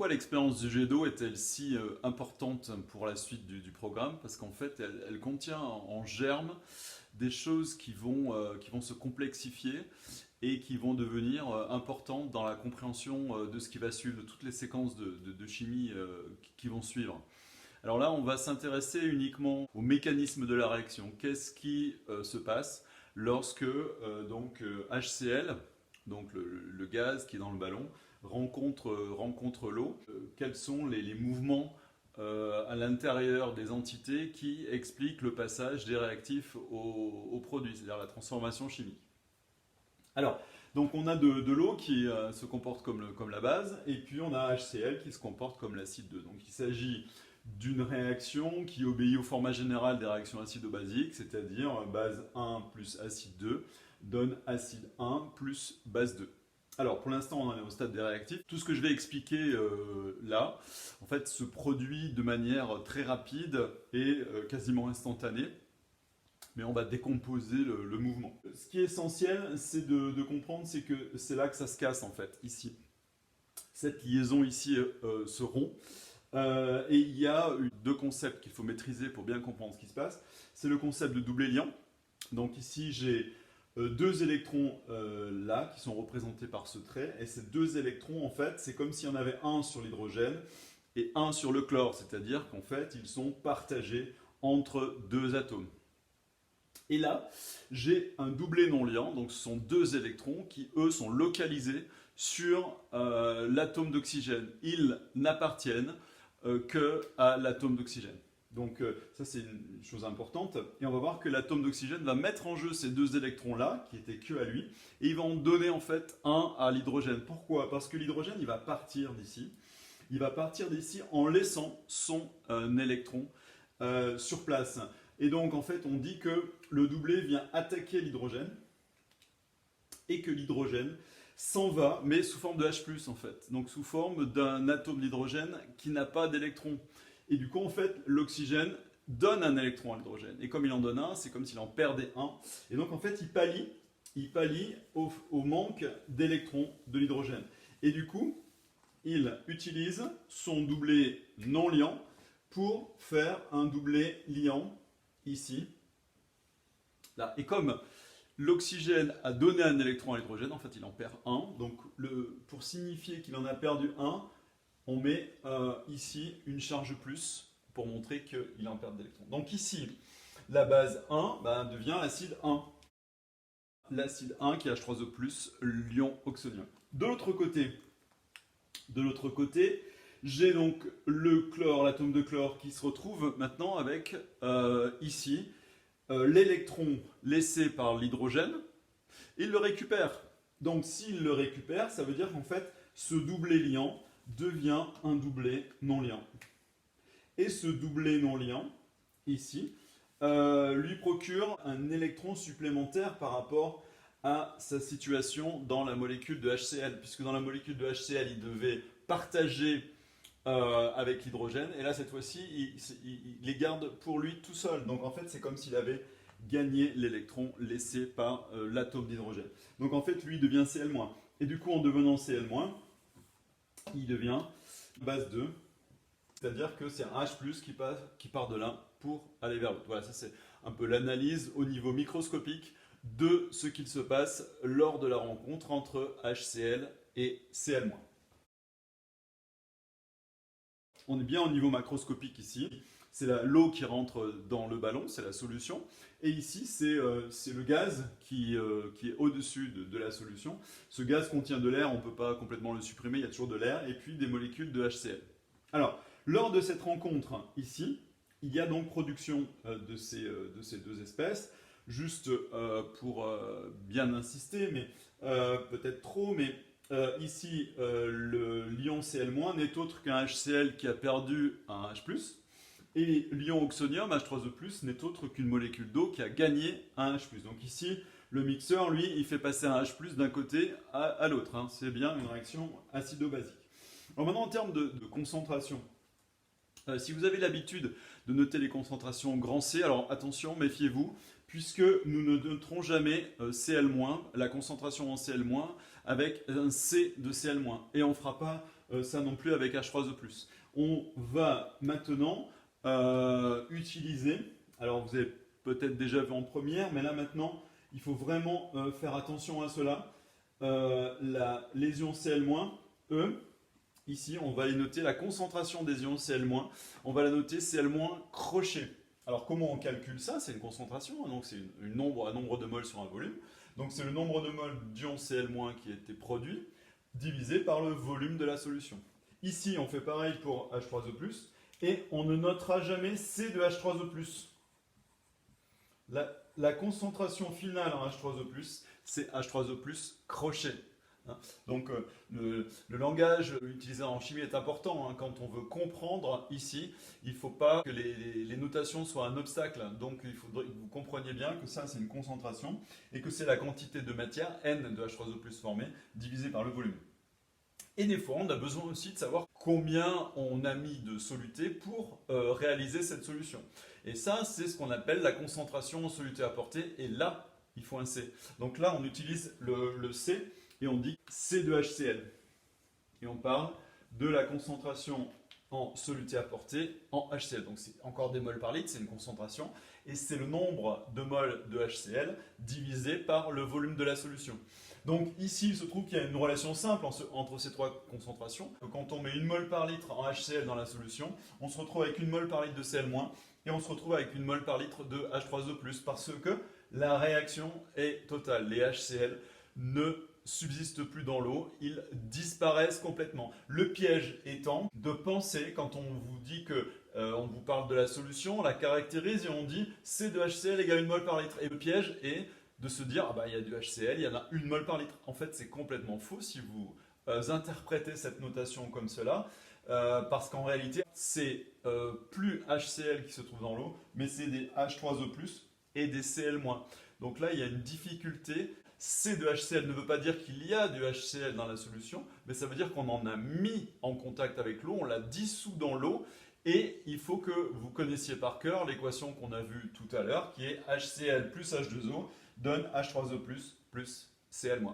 pourquoi l'expérience du jet d'eau est-elle si importante pour la suite du programme? Parce qu'en fait, elle contient en germe des choses qui vont se complexifier et qui vont devenir importantes dans la compréhension de ce qui va suivre, de toutes les séquences de chimie qui vont suivre. Alors là, on va s'intéresser uniquement au mécanisme de la réaction. Qu'est-ce qui se passe lorsque HCl, donc le gaz qui est dans le ballon, rencontre l'eau? Quels sont les mouvements à l'intérieur des entités qui expliquent le passage des réactifs au produit, c'est-à-dire la transformation chimique? Alors, donc on a de l'eau qui se comporte comme la base, et puis on a HCl qui se comporte comme l'acide 2. Donc il s'agit d'une réaction qui obéit au format général des réactions acido-basiques, c'est-à-dire base 1 plus acide 2 donne acide 1 plus base 2. Alors pour l'instant on en est au stade des réactifs. Tout ce que je vais expliquer là, en fait, se produit de manière très rapide et quasiment instantanée. Mais on va décomposer le mouvement. Ce qui est essentiel, c'est de comprendre, c'est que c'est là que ça se casse en fait, ici. Cette liaison ici se rompt. Et il y a deux concepts qu'il faut maîtriser pour bien comprendre ce qui se passe. C'est le concept de double liant. Donc ici, j'ai deux électrons là, qui sont représentés par ce trait. Et ces deux électrons, en fait, c'est comme s'il y en avait un sur l'hydrogène et un sur le chlore. C'est-à-dire qu'en fait, ils sont partagés entre deux atomes. Et là, j'ai un doublet non liant, donc ce sont deux électrons qui, eux, sont localisés sur l'atome d'oxygène. Ils n'appartiennent qu'à l'atome d'oxygène. Donc ça, c'est une chose importante. Et on va voir que l'atome d'oxygène va mettre en jeu ces deux électrons-là, qui étaient que à lui, et il va en donner en fait un à l'hydrogène. Pourquoi? Parce que l'hydrogène, il va partir d'ici. Il va partir d'ici en laissant son électron sur place. Et donc, en fait, on dit que le doublet vient attaquer l'hydrogène et que l'hydrogène s'en va, mais sous forme de H+, en fait. Donc, sous forme d'un atome d'hydrogène qui n'a pas d'électron. Et du coup, en fait, l'oxygène donne un électron à l'hydrogène. Et comme il en donne un, c'est comme s'il en perdait un. Et donc, en fait, il pallie au manque d'électrons de l'hydrogène. Et du coup, il utilise son doublet non liant pour faire un doublet liant ici, là. Et comme l'oxygène a donné un électron à l'hydrogène, en fait il en perd un, donc pour signifier qu'il en a perdu un, on met ici une charge plus pour montrer qu'il en perd d'électrons. Donc ici, la base 1 devient l'acide 1. L'acide 1 qui est H3O+, l'ion oxonium. De l'autre côté, j'ai donc le chlore, l'atome de chlore qui se retrouve maintenant avec ici l'électron laissé par l'hydrogène. Il le récupère. Donc s'il le récupère, ça veut dire qu'en fait ce doublet liant devient un doublet non liant. Et ce doublet non liant, ici, lui procure un électron supplémentaire par rapport à sa situation dans la molécule de HCl, puisque dans la molécule de HCl, il devait partager avec l'hydrogène, et là cette fois-ci il les garde pour lui tout seul. Donc en fait c'est comme s'il avait gagné l'électron laissé par l'atome d'hydrogène. Donc en fait lui devient Cl-, et du coup en devenant Cl-, il devient base 2, c'est-à-dire que c'est un H+, qui part de l'un pour aller vers l'autre. Voilà, ça c'est un peu l'analyse au niveau microscopique de ce qu'il se passe lors de la rencontre entre HCl et Cl-. On est bien au niveau macroscopique ici. C'est l'eau qui rentre dans le ballon, c'est la solution. Et ici, c'est le gaz qui est au-dessus de la solution. Ce gaz contient de l'air, on ne peut pas complètement le supprimer, il y a toujours de l'air, et puis des molécules de HCl. Alors, lors de cette rencontre ici, il y a donc production de ces deux espèces. Juste pour bien insister, mais peut-être trop, mais ici, le l'ion Cl- n'est autre qu'un HCl qui a perdu un H+, et l'ion oxonium, H3O+, n'est autre qu'une molécule d'eau qui a gagné un H+. Donc ici, le mixeur, lui, il fait passer un H+, d'un côté à l'autre. Hein. C'est bien une réaction acido-basique. Alors maintenant, en termes de concentration, si vous avez l'habitude de noter les concentrations grand C, alors attention, méfiez-vous, puisque nous ne noterons jamais Cl-, la concentration en Cl-, avec un C de Cl-. Et on ne fera pas ça non plus avec H3O+. On va maintenant utiliser, alors vous avez peut-être déjà vu en première, mais là maintenant, il faut vraiment faire attention à cela. La, les ions Cl-, eux, ici, on va y noter la concentration des ions Cl-, on va la noter Cl- crochet. Alors comment on calcule ça? C'est une concentration, hein, donc c'est un nombre de moles sur un volume. Donc c'est le nombre de moles d'ions Cl- qui a été produit, divisé par le volume de la solution. Ici, on fait pareil pour H3O+, et on ne notera jamais C de H3O+. La concentration finale en H3O+, c'est H3O+, crochet. Donc le langage utilisé en chimie est important. Hein. Quand on veut comprendre ici, il ne faut pas que les notations soient un obstacle. Donc il faudrait que vous compreniez bien que ça c'est une concentration et que c'est la quantité de matière, N de H3O+ formée, divisée par le volume. Et des fois, on a besoin aussi de savoir combien on a mis de soluté pour réaliser cette solution. Et ça, c'est ce qu'on appelle la concentration en soluté apportée. Et là, il faut un C. Donc là, on utilise le C et on dit C de HCl. Et on parle de la concentration en soluté apportée en HCl. Donc c'est encore des moles par litre, c'est une concentration. Et c'est le nombre de moles de HCl divisé par le volume de la solution. Donc ici, il se trouve qu'il y a une relation simple entre ces trois concentrations. Quand on met 1 mol par litre en HCl dans la solution, on se retrouve avec 1 mol par litre de Cl- et on se retrouve avec 1 mol par litre de H3O+, parce que la réaction est totale. Les HCl ne subsistent plus dans l'eau, ils disparaissent complètement. Le piège étant de penser, quand on vous dit que on vous parle de la solution, on la caractérise et on dit C de HCl égale 1 mol par litre. Et le piège est de se dire, ah bah, il y a du HCl, il y en a 1 mol par litre. En fait, c'est complètement faux si vous interprétez cette notation comme cela, parce qu'en réalité, c'est plus HCl qui se trouve dans l'eau, mais c'est des H3O+, et des Cl-. Donc là, il y a une difficulté. C de HCl ne veut pas dire qu'il y a du HCl dans la solution, mais ça veut dire qu'on en a mis en contact avec l'eau, on l'a dissous dans l'eau, et il faut que vous connaissiez par cœur l'équation qu'on a vue tout à l'heure, qui est HCl plus H2O donne H3O plus Cl-.